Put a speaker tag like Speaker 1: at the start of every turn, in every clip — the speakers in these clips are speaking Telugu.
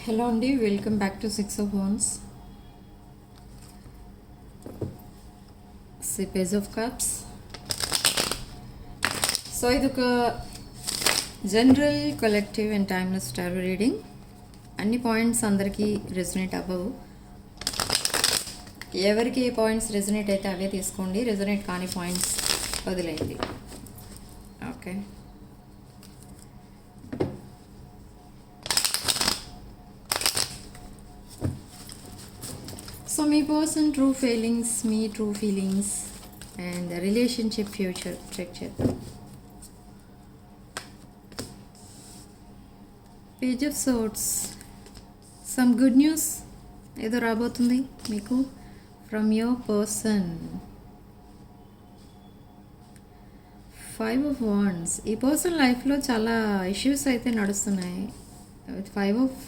Speaker 1: హలో అండి, welcome back to six of once. Page of cups. So ఇది ఒక general collective and timeless tarot reading. అన్ని పాయింట్స్ అందరికీ రెజొనేట్ అవ్వవు. ఎవరికి ఏ పాయింట్స్ రెజొనేట్ అయితే అవే తీసుకోండి, రెజొనేట్ కాని పాయింట్స్ వదిలేయండి. ఓకే, సో మీ పర్సన్ ట్రూ ఫీలింగ్స్, మీ true feelings and relationship future check చేద్దాం. Page of swords. Some good news ఏదో రాబోతుంది మీకు from your person. 5 of wands. ఈ పర్సన్ లైఫ్లో చాలా ఇష్యూస్ అయితే నడుస్తున్నాయి. With 5 of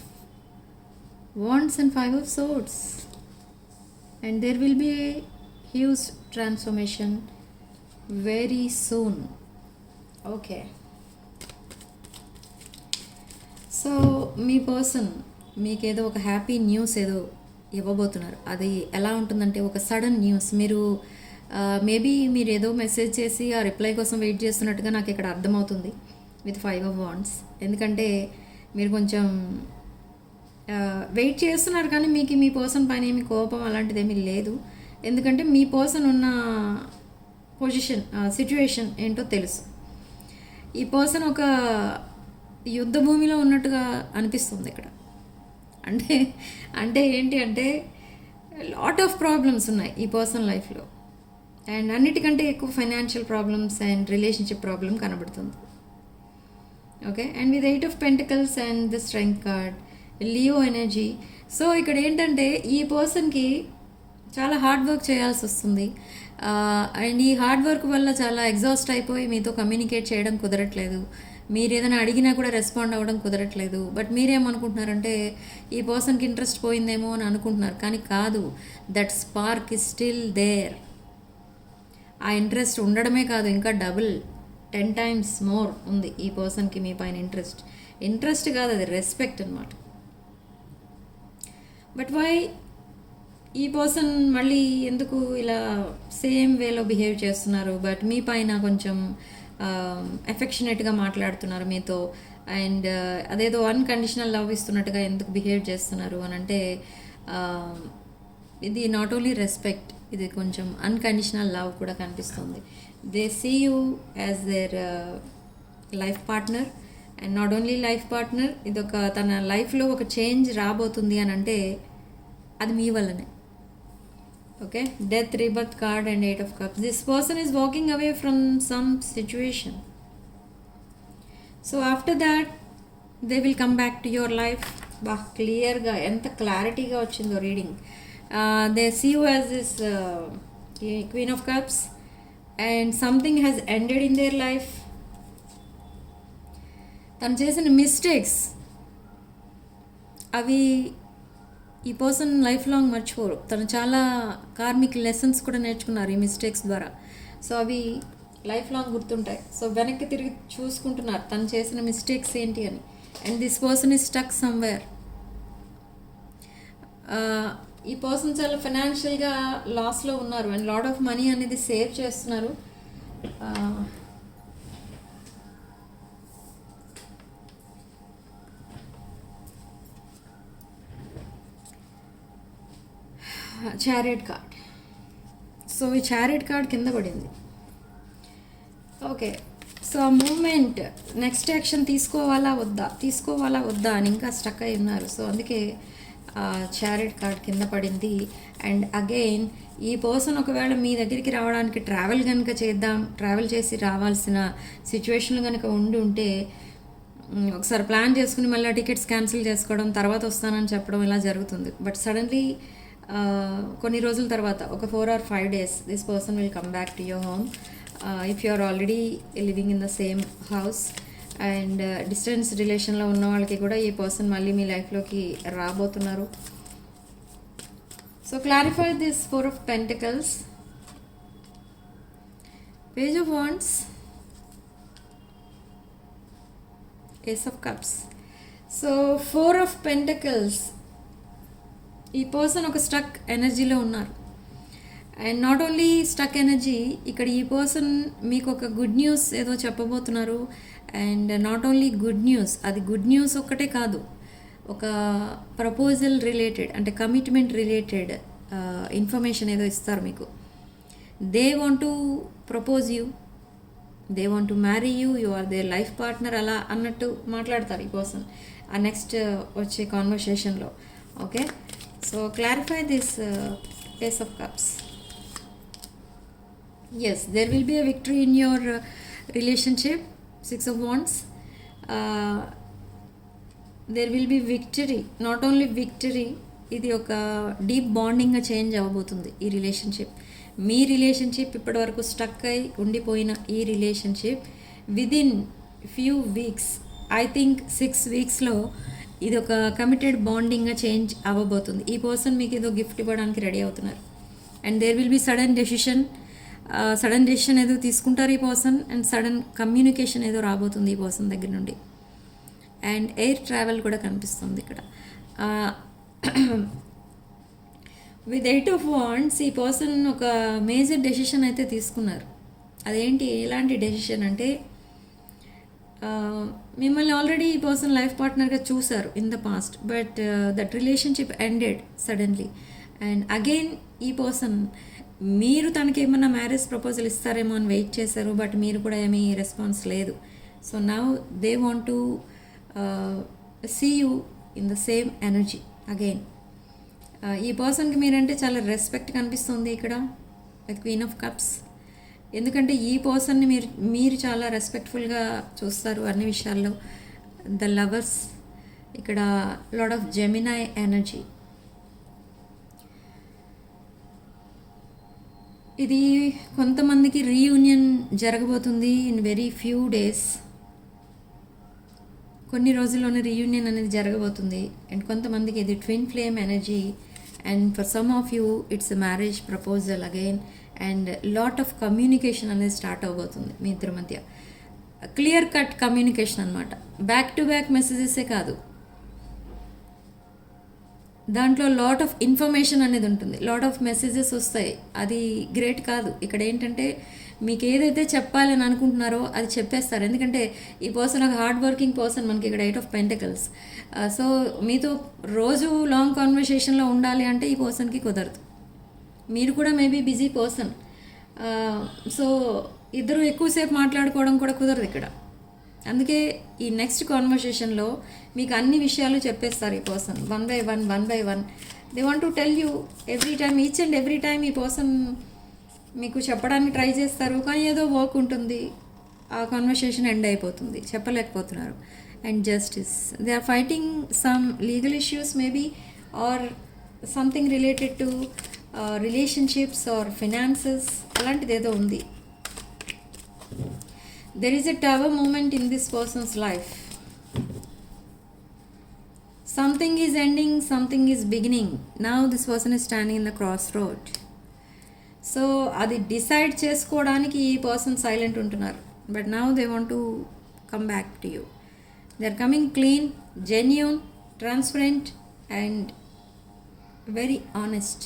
Speaker 1: wands and 5 of swords. And there will be a huge transformation very soon. Okay. So మీ పర్సన్ మీకు ఏదో ఒక హ్యాపీ న్యూస్ ఏదో ఇవ్వబోతున్నారు. అది ఎలా ఉంటుందంటే ఒక సడన్ న్యూస్. మీరు మేబీ మీరు ఏదో మెసేజ్ చేసి ఆ రిప్లై కోసం వెయిట్ చేస్తున్నట్టుగా నాకు ఇక్కడ అర్థమవుతుంది విత్ 5 ఆఫ్ వాండ్స్. ఎందుకంటే మీరు కొంచెం వెయిట్ చేస్తున్నారు, కానీ మీకు మీ పర్సన్ పైన ఏమి కోపం అలాంటిది ఏమీ లేదు. ఎందుకంటే మీ పర్సన్ ఉన్న పొజిషన్, సిచ్యువేషన్ ఏంటో తెలుసు. ఈ పర్సన్ ఒక యుద్ధ భూమిలో ఉన్నట్టుగా అనిపిస్తుంది ఇక్కడ. అంటే అంటే ఏంటి అంటే లాట్ ఆఫ్ ప్రాబ్లమ్స్ ఉన్నాయి ఈ పర్సన్ లైఫ్లో. అండ్ అన్నిటికంటే ఎక్కువ financial problems and relationship problem కనబడుతుంది. Okay, and with 8 of pentacles and the strength card, Leo energy. So ఇక్కడ ఏంటంటే ఈ పర్సన్కి చాలా హార్డ్ వర్క్ చేయాల్సి వస్తుంది. అండ్ ఈ హార్డ్ వర్క్ వల్ల చాలా ఎగ్జాస్ట్ అయిపోయి మీతో కమ్యూనికేట్ చేయడం కుదరట్లేదు. మీరు ఏదైనా అడిగినా కూడా రెస్పాండ్ అవ్వడం కుదరట్లేదు. బట్ మీరేమనుకుంటున్నారంటే ఈ పర్సన్కి ఇంట్రెస్ట్ పోయిందేమో అని అనుకుంటున్నారు, కానీ కాదు. That spark is still there. ఆ ఇంట్రెస్ట్ ఉండడమే కాదు, ఇంకా డబుల్ 10 times మోర్ ఉంది ఈ పర్సన్కి మీ పైన ఇంట్రెస్ట్. ఇంట్రెస్ట్ కాదు, అది రెస్పెక్ట్ అనమాట. బట్ వై ఈ పర్సన్ మళ్ళీ ఎందుకు ఇలా సేమ్ వేలో బిహేవ్ చేస్తున్నారు, బట్ మీ పైన కొంచెం ఎఫెక్షనేట్గా మాట్లాడుతున్నారు మీతో. అండ్ అదేదో అన్కండిషనల్ లవ్ ఇస్తున్నట్టుగా ఎందుకు బిహేవ్ చేస్తున్నారు అని అంటే ఇది నాట్ ఓన్లీ రెస్పెక్ట్, ఇది కొంచెం అన్కండిషనల్ లవ్ కూడా కనిపిస్తుంది. They see you as their life partner. And not only life partner, ఇది ఒక తన లైఫ్లో ఒక చేంజ్ రాబోతుంది అని అంటే అది మీ వల్లనే. Okay, death, rebirth card and 8 of cups. This person is walking away from some situation. So after that they will come back to your life. బాగా క్లియర్గా ఎంత క్లారిటీగా వచ్చిందో reading. They see you as this queen of cups and something has ended in their life. తను చేసిన మిస్టేక్స్ అవి ఈ పర్సన్ లైఫ్ లాంగ్ మర్చిపోరు. తను చాలా కార్మిక్ లెసన్స్ కూడా నేర్చుకున్నారు ఈ మిస్టేక్స్ ద్వారా. సో అవి లైఫ్ లాంగ్ గుర్తుంటాయి. సో వెనక్కి తిరిగి చూసుకుంటున్నారు తను చేసిన మిస్టేక్స్ ఏంటి అని. And this person is stuck somewhere. ఈ పర్సన్ చాలా ఫైనాన్షియల్గా లాస్లో ఉన్నారు అండ్ లాట్ ఆఫ్ మనీ అనేది సేవ్ చేస్తున్నారు. Chariot card. సో ఈ చారియట్ కార్డ్ కింద పడింది. ఓకే, సో ఆ మూమెంట్ నెక్స్ట్ యాక్షన్ తీసుకోవాలా వద్దా అని ఇంకా స్టక్ అయి ఉన్నారు. సో అందుకే చారియట్ కార్డ్ కింద పడింది. అండ్ అగైన్ ఈ పర్సన్ ఒకవేళ మీ దగ్గరికి రావడానికి ట్రావెల్ చేసి రావాల్సిన సిచ్యువేషన్లు కనుక ఉంటే ఒకసారి ప్లాన్ చేసుకుని మళ్ళీ టికెట్స్ క్యాన్సిల్ చేసుకోవడం, తర్వాత వస్తానని చెప్పడం ఇలా జరుగుతుంది. బట్ సడన్లీ కొన్ని రోజుల తర్వాత ఒక 4 or 5 days this person will come back to your home. If you are already living in the same house. And distance రిలేషన్లో ఉన్న వాళ్ళకి కూడా ఈ పర్సన్ మళ్ళీ మీ లైఫ్లోకి రాబోతున్నారు. So clarify this 4 of Pentacles, Page of Wands, Ace of Cups. So 4 of Pentacles, ఈ పర్సన్ ఒక స్టక్ ఎనర్జీలో ఉన్నారు. And not only stuck energy, ఇక్కడ ఈ పర్సన్ మీకు ఒక గుడ్ న్యూస్ ఏదో చెప్పబోతున్నారు. And not only good news, అది గుడ్ న్యూస్ ఒక్కటే కాదు, ఒక ప్రపోజల్ రిలేటెడ్ అంటే కమిట్మెంట్ రిలేటెడ్ ఇన్ఫర్మేషన్ ఏదో ఇస్తారు మీకు. They want to propose you, they want to marry you, you are their life partner అలా అన్నట్టు మాట్లాడతారు ఈ పర్సన్ ఆ నెక్స్ట్ వచ్చే కాన్వర్సేషన్లో. Okay, so clarify this Ace of Cups. Yes, there will be a victory in your relationship. 6 of Wands. There will be victory. Not only victory, ఇది ఒక డీప్ బాండింగ్గా చేంజ్ అవ్వబోతుంది ఈ రిలేషన్షిప్. మీ రిలేషన్షిప్ ఇప్పటి వరకు స్టక్ అయి ఉండిపోయిన ఈ relationship within few weeks, I think 6 వీక్స్లో ఇది ఒక కమిటెడ్ బాండింగ్గా చేంజ్ అవ్వబోతుంది. ఈ పర్సన్ మీకు ఏదో గిఫ్ట్ ఇవ్వడానికి రెడీ అవుతున్నారు. And there will be sudden decision ఏదో తీసుకుంటారు ఈ పర్సన్. అండ్ సడన్ కమ్యూనికేషన్ ఏదో రాబోతుంది ఈ పర్సన్ దగ్గర నుండి. అండ్ ఎయిర్ ట్రావెల్ కూడా కనిపిస్తుంది ఇక్కడ. విత్ 8 of Wands ఈ పర్సన్ ఒక మేజర్ డెసిషన్ అయితే తీసుకున్నారు. అదేంటి, ఎలాంటి డెసిషన్ అంటే మిమ్మల్ని ఆల్రెడీ ఈ పర్సన్ లైఫ్ పార్ట్నర్గా చూశారు in the past, but that relationship ended suddenly. And again ఈ పర్సన్ మీరు తనకి ఏమన్నా మ్యారేజ్ ప్రపోజల్ ఇస్తారేమో అని వెయిట్ చేశారు, బట్ మీరు కూడా ఏమీ రెస్పాన్స్ లేదు. So now they want to see you in the same energy again. ఈ పర్సన్కి మీరంటే చాలా రెస్పెక్ట్ కనిపిస్తుంది ఇక్కడ విత్ Queen of Cups. ఎందుకంటే ఈ పర్సన్ని మీరు చాలా రెస్పెక్ట్ఫుల్గా చూస్తారు అన్ని విషయాల్లో. ద లవర్స్, ఇక్కడ లాట్ ఆఫ్ జెమినై ఎనర్జీ. ఇది కొంతమందికి రీయూనియన్ జరగబోతుంది ఇన్ వెరీ ఫ్యూ డేస్. కొన్ని రోజుల్లోనే రీయూనియన్ అనేది జరగబోతుంది. అండ్ కొంతమందికి ఇది twin flame energy. And for some of you it's a marriage proposal again. And lot of communication అనేది స్టార్ట్ అవబోతుంది మీ ఇద్దరి మధ్య. క్లియర్ కట్ కమ్యూనికేషన్ అనమాట. బ్యాక్ టు బ్యాక్ మెసేజెసే కాదు, దాంట్లో లాట్ ఆఫ్ ఇన్ఫర్మేషన్ అనేది ఉంటుంది, లాట్ ఆఫ్ మెసేజెస్ వస్తాయి. అది గ్రేట్ కాదు. ఇక్కడ ఏంటంటే మీకు ఏదైతే చెప్పాలని అనుకుంటున్నారో అది చెప్పేస్తారు. ఎందుకంటే ఈ పర్సన్ ఒక హార్డ్ వర్కింగ్ పర్సన్, మనకి ఇక్కడ 8 of Pentacles. సో మీతో రోజు లాంగ్ కాన్వర్సేషన్లో ఉండాలి అంటే ఈ పర్సన్కి కుదరదు. మీరు కూడా మేబీ బిజీ పర్సన్. సో ఇద్దరు ఎక్కువసేపు మాట్లాడుకోవడం కూడా కుదరదు ఇక్కడ. అందుకే ఈ నెక్స్ట్ కాన్వర్సేషన్లో మీకు అన్ని విషయాలు చెప్పేస్తారు ఈ person one by one. They want to tell you every time, each and every time ఈ పర్సన్ మీకు చెప్పడానికి ట్రై చేస్తారు, కానీ ఏదో వర్క్ ఉంటుంది, ఆ కాన్వర్సేషన్ ఎండ్ అయిపోతుంది, చెప్పలేకపోతున్నారు. And justice, they are fighting some legal issues maybe, or something related to relationships or finances, అలాంటిది ఏదో ఉంది. There is a tower moment in this person's life. Something is ending, something is beginning. Now this person is standing in the crossroad. So అది డిసైడ్ చేసుకోవడానికి ఈ పర్సన్ సైలెంట్ ఉంటున్నారు. But now they want to come back to you. They are coming clean, genuine, transparent and very honest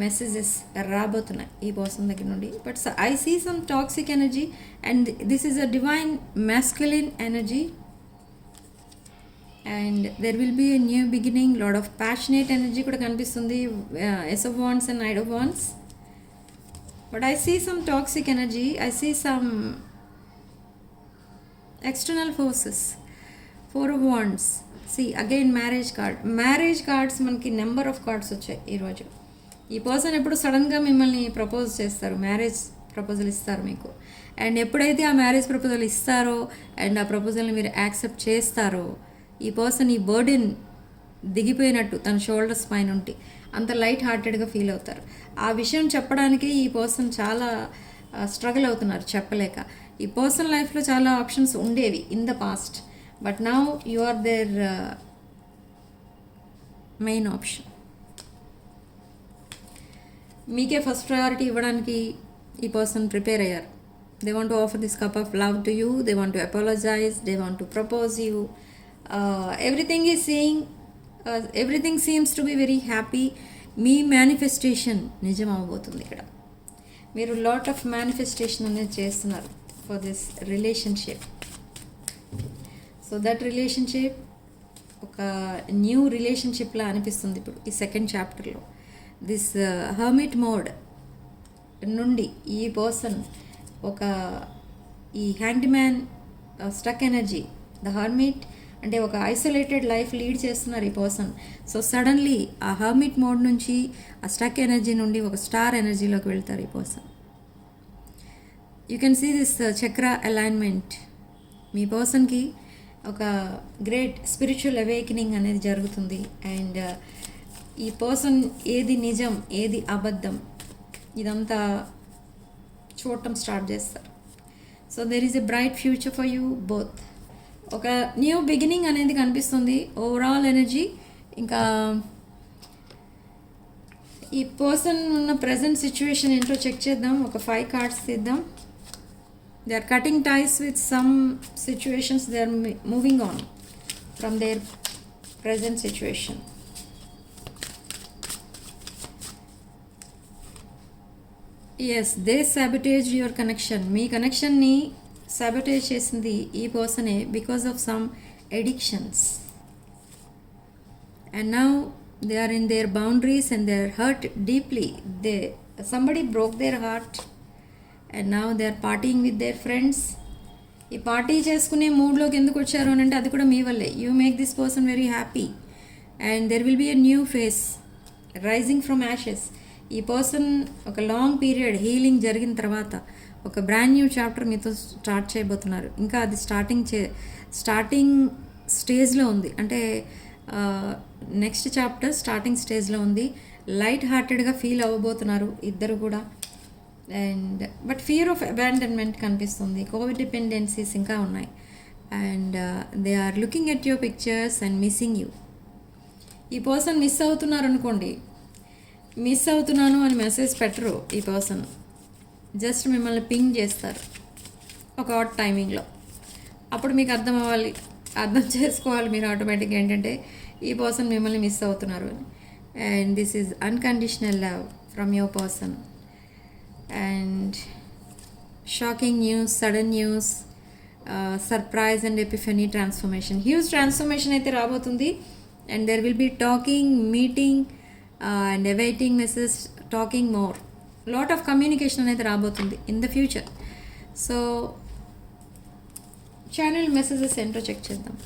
Speaker 1: messages రాబోతున్నాయి ఈ పర్సన్ దగ్గర నుండి. But I see some toxic energy and this is a divine masculine energy. And there will be a new beginning. Lot of passionate energy కూడా కనిపిస్తుంది. Ace of Wands and Knight of Wands. But I see some toxic energy. I see some external forces. 4 of Wands. See again marriage card. Marriage cards మనకి నెంబర్ ఆఫ్ కార్డ్స్ వచ్చాయి ఈరోజు. ఈ పర్సన్ ఎప్పుడు సడన్గా మిమ్మల్ని ప్రపోజ్ చేస్తారు, మ్యారేజ్ ప్రపోజల్ ఇస్తారు మీకు. అండ్ ఎప్పుడైతే ఆ మ్యారేజ్ ప్రపోజల్ ఇస్తారో అండ్ ఆ ప్రపోజల్ని మీరు యాక్సెప్ట్ చేస్తారో ఈ పర్సన్ ఈ బర్డెన్ దిగిపోయినట్టు తన షోల్డర్స్ పైన ఉండి అంత లైట్ హార్టెడ్గా ఫీల్ అవుతారు. ఆ విషయం చెప్పడానికి ఈ పర్సన్ చాలా స్ట్రగుల్ అవుతున్నారు చెప్పలేక. ఈ పర్సన్ లైఫ్లో చాలా ఆప్షన్స్ ఉండేవి in the past, but now you are their main option. మీకే ఫస్ట్ ప్రయారిటీ ఇవ్వడానికి ఈ పర్సన్ ప్రిపేర్ అయ్యారు. They want to offer this cup of love to you, they want to apologise, they want to propose you, everything is saying, everything seems to be very happy. మీ మేనిఫెస్టేషన్ నిజం అవ్వబోతుంది ఇక్కడ. మీరు లాట్ ఆఫ్ మేనిఫెస్టేషన్ అనేది చేస్తున్నారు for this relationship. So that relationship ఒక న్యూ రిలేషన్షిప్లా అనిపిస్తుంది ఇప్పుడు ఈ సెకండ్ చాప్టర్లో. దిస్ హర్మిట్ మోడ్ నుండి ఈ పర్సన్ ఒక ఈ hand man stuck energy, the hermit అంటే ఒక ఐసోలేటెడ్ లైఫ్ లీడ్ చేస్తున్నారు ఈ పర్సన్. సో సడన్లీ ఆ హర్మిట్ మోడ్ నుంచి ఆ స్టక్ ఎనర్జీ నుండి ఒక స్టార్ ఎనర్జీలోకి వెళ్తారు ఈ person. You can see this chakra alignment. మీ పర్సన్కి ఒక గ్రేట్ స్పిరిచువల్ అవేకనింగ్ అనేది జరుగుతుంది. అండ్ ఈ పర్సన్ ఏది నిజం ఏది అబద్ధం ఇదంతా చూడటం స్టార్ట్ చేస్తారు. So there is a bright future for you both. ఒక న్యూ బిగినింగ్ అనేది కనిపిస్తుంది ఓవరాల్ ఎనర్జీ. ఇంకా ఈ పర్సన్ ఉన్న ప్రజెంట్ సిచ్యువేషన్ ఏంటో చెక్ చేద్దాం. ఒక 5 కార్డ్స్ తీద్దాం. They are cutting ties with some situations, they are moving on from their present situation. Yes, they sabotage your connection. మీ కనెక్షన్ని సాబిటేజ్ చేసింది ఈ పర్సనే because of some addictions. And now they are in their boundaries and they are hurt deeply. somebody broke their heart and now they are partying with their friends. ఈ పార్టీ చేసుకునే మూడ్లోకి ఎందుకు వచ్చారు అని అంటే అది కూడా మీ వల్లే. You make this person very happy and there will be a new phase rising from ashes. ఈ పర్సన్ ఒక లాంగ్ పీరియడ్ హీలింగ్ జరిగిన తర్వాత ఒక బ్రాండ్ న్యూ చాప్టర్ మీతో స్టార్ట్ చేయబోతున్నారు. ఇంకా అది స్టార్టింగ్ స్టేజ్లో ఉంది. అంటే నెక్స్ట్ చాప్టర్ స్టార్టింగ్ స్టేజ్లో ఉంది. లైట్ హార్టెడ్గా ఫీల్ అవ్వబోతున్నారు ఇద్దరు కూడా. And but fear of abandonment కనిపిస్తుంది. కోవిడ్ డిపెండెన్సీస్ ఇంకా ఉన్నాయి. And they are looking at your pictures and missing you. ఈ పర్సన్ మిస్ అవుతున్నారు అనుకోండి, మిస్ అవుతున్నాను అని మెసేజ్ పెట్టరు ఈ పర్సన్. జస్ట్ మిమ్మల్ని పింగ్ చేస్తారు ఒక ఆట్ టైమింగ్లో. అప్పుడు మీకు అర్థం చేసుకోవాలి మీరు ఆటోమేటిక్గా ఏంటంటే ఈ పర్సన్ మిమ్మల్ని మిస్ అవుతున్నారు అని. And this is unconditional love from your person. And shocking news, sudden news, surprise and epiphany, transformation, huge transformation అయితే రాబోతుంది. And there will be talking, meeting and awaiting message, talking more. Lot of communication అనేది రాబోతుంది in the future. So channel messages ఏంటో చెక్ చేద్దాం.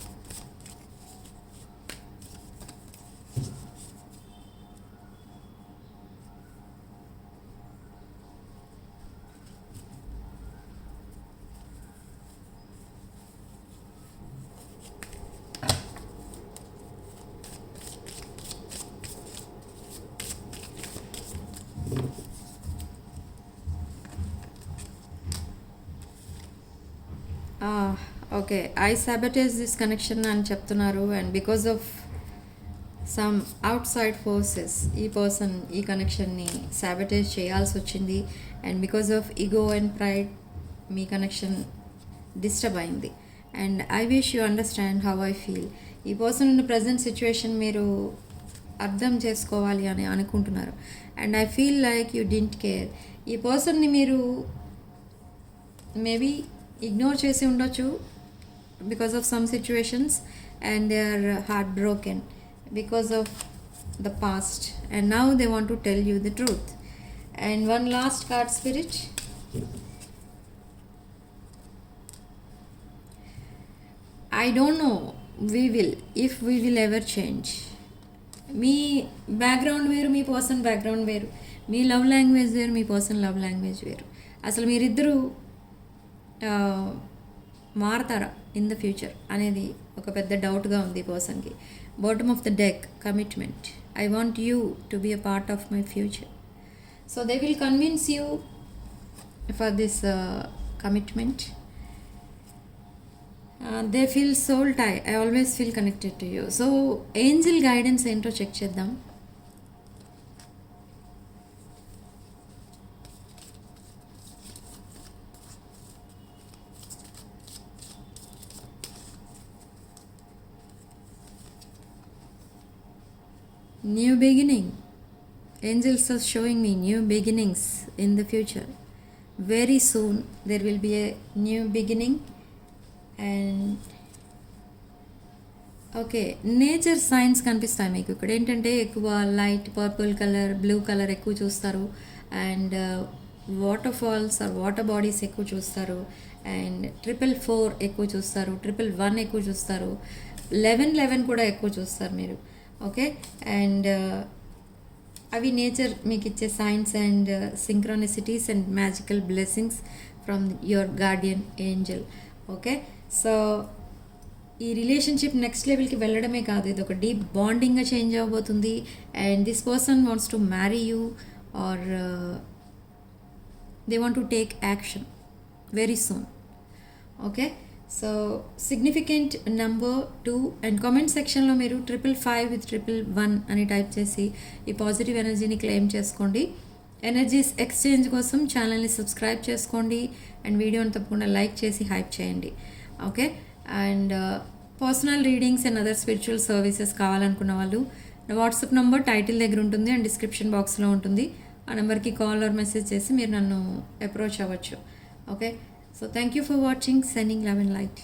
Speaker 1: Okay, I sabotage this connection అని చెప్తున్నారు. And because of some outside forces ఈ పర్సన్ ఈ కనెక్షన్ని సాబటేజ్ చేయాల్సి వచ్చింది. And because of ego and pride మీ కనెక్షన్ డిస్టర్బ్ అయింది. And I wish you understand how I feel. ఈ పర్సన్ ఉన్న ప్రజెంట్ సిచ్యువేషన్ మీరు అర్థం చేసుకోవాలి అని అనుకుంటున్నారు. And I feel like you didn't care. ఈ పర్సన్ని మీరు మేబీ ఇగ్నోర్ చేసి ఉండొచ్చు because of some situations, and they are heartbroken because of the past, and now they want to tell you the truth. And one last card, Spirit. I don't know if we will ever change. Me background వేరు, మీ పర్సన్ బ్యాక్గ్రౌండ్ వేరు, మీ లవ్ లాంగ్వేజ్ వేరు, మీ పర్సన్ లవ్ లాంగ్వేజ్ వేరు. అసలు మీరిద్దరూ మారతారా ఇన్ ద ఫ్యూచర్ అనేది ఒక పెద్ద డౌట్గా ఉంది పర్సన్కి. Bottom of the deck, commitment. I want you to be a part of my future. So they will convince you for this commitment. They feel soul tie. I always feel connected to you. So angel guidance ఏంటో చెక్ చేద్దాం. New beginning. Angels are showing me new beginnings in the future. Very soon there will be a new beginning. And okay, nature signs కనిపిస్తాయి మీకు ఇక్కడ. ఏంటంటే ఎక్కువ light purple colour, blue colour ఎక్కువ చూస్తారు. And waterfalls or water bodies ఎక్కువ చూస్తారు. అండ్ 444 ఎక్కువ చూస్తారు. 111 ఎక్కువ చూస్తారు. 1111 కూడా ఎక్కువ చూస్తారు మీరు. ఓకే, అండ్ అవి నేచర్ మీకు ఇచ్చే signs and synchronicities and magical blessings from your guardian angel. Okay, so ఈ రిలేషన్షిప్ నెక్స్ట్ లెవెల్కి వెళ్ళడమే కాదు, ఇది ఒక డీప్ బాండింగ్గా చేంజ్ అవ్వబోతుంది. And this person wants to marry you or they want to take action very soon. Okay, so significant number 2 and comment సెక్షన్లో మీరు 555 with 111 అని టైప్ చేసి ఈ పాజిటివ్ ఎనర్జీని క్లెయిమ్ చేసుకోండి. ఎనర్జీస్ ఎక్స్చేంజ్ కోసం ఛానల్ని సబ్స్క్రైబ్ చేసుకోండి అండ్ వీడియోని తప్పకుండా లైక్ చేసి హైప్ చేయండి. Okay, and personal readings and other spiritual services కావాలనుకున్న వాళ్ళు నా వాట్సాప్ నెంబర్ టైటిల్ దగ్గర ఉంటుంది అండ్ డిస్క్రిప్షన్ బాక్స్లో ఉంటుంది. ఆ నెంబర్కి కాల్ ఆర్ మెసేజ్ చేసి మీరు నన్ను అప్రోచ్ అవ్వచ్చు. Okay, so thank you for watching. Sending love and light.